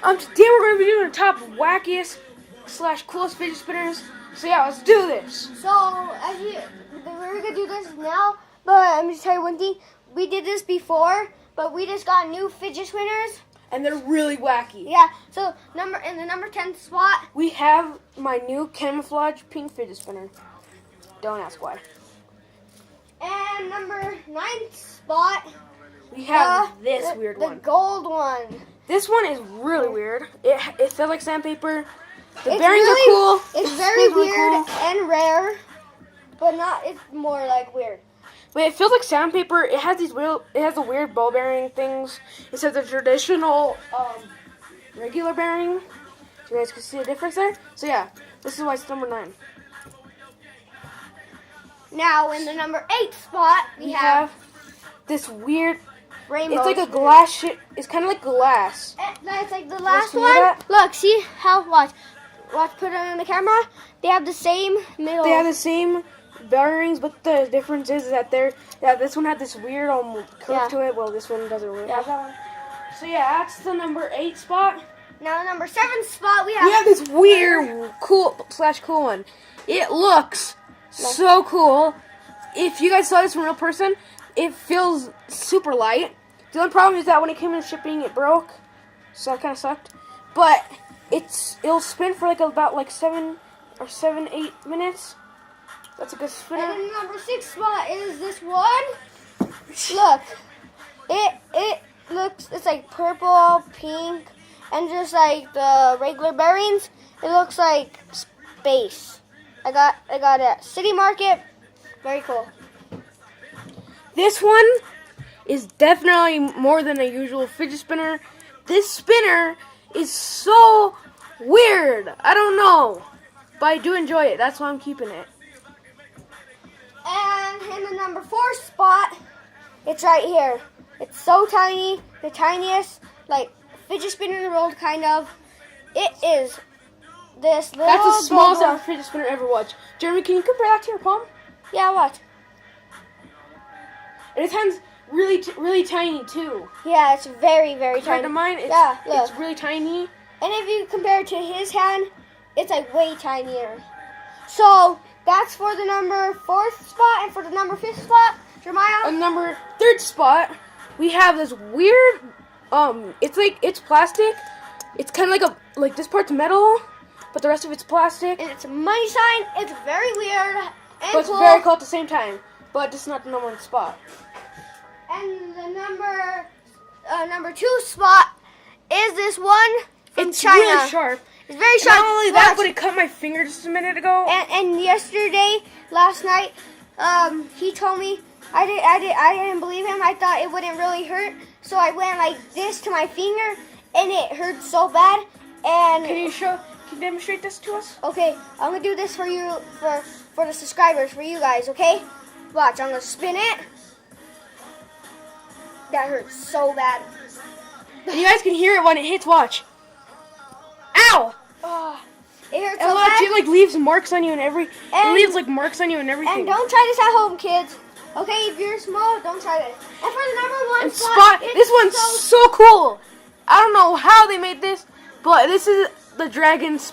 Today we're going to be doing the top wackiest / coolest fidget spinners. So yeah, let's do this. So we're gonna do this now, but I'm just tell you one thing. We did this before, but we just got new fidget spinners, and they're really wacky. Yeah. So in the number 10 spot, we have my new camouflage pink fidget spinner. Don't ask why. And number 9th spot, we have this weird one. The gold one. This one is really weird. It feels like sandpaper. The it's bearings really, are cool. It's very weird cool. and rare, but not. It's more like weird. But it feels like sandpaper. It has the weird ball bearing things instead of the traditional regular bearing. So you guys can see the difference there. So yeah, this is why it's number 9. Now in the number 8 spot, we have this weird rainbow. It's like a glass shit. It's kind of like glass. That's like the last one. Look, see how watch, put it on the camera. They have the same middle. They have the same bearings, but the difference is that this one had this weird curve to it. Well, this one doesn't really have that one. So yeah, that's the number 8 spot. Now number 7 spot, we have this weird cool one. It looks so cool. If you guys saw this in real person, it feels super light. The only problem is that when it came in shipping, it broke, so that kind of sucked. But it'll spin for about 7 or 8 minutes. That's a good spinner. And then number 6 spot is this one. Look, it looks, it's like purple, pink, and just like the regular bearings, it looks like space. I got it at City Market. Very cool. This one is definitely more than a usual fidget spinner. This spinner is so weird. I don't know, but I do enjoy it. That's why I'm keeping it. And in the number 4 spot, it's right here. It's so tiny, the tiniest fidget spinner in the world, kind of. It is this little. That's the smallest ever fidget spinner ever watched. Jeremy, can you compare that to your palm? Yeah, what? And its hand's really tiny too. Yeah, it's very, very Compared tiny. to mine, it's really tiny. And if you compare it to his hand, it's like way tinier. So that's for the number 4th spot, and for the number 5th spot, Jeremiah. On number 3rd spot, we have this weird. It's plastic. It's kind of like this part's metal, but the rest of it's plastic. And it's a money sign. It's very weird and but it's cool. very cool at the same time. But it's not the number 1 spot. And the number 2 spot is this one from China. It's really sharp. It's very sharp. Not only that, but it cut my finger just a minute ago. And last night, he told me I didn't believe him. I thought it wouldn't really hurt, so I went like this to my finger, and it hurt so bad. And Can you demonstrate this to us? Okay, I'm gonna do this for you, for the subscribers, for you guys. Okay, watch. I'm gonna spin it. That hurts so bad. And you guys can hear it when it hits. Watch. Ow! It hurts And so watch, bad. it leaves marks on you and everything. And don't try this at home, kids. Okay, if you're small, don't try this. And for the number 1 spot, this one's so cool. I don't know how they made this, but this is the dragon spin.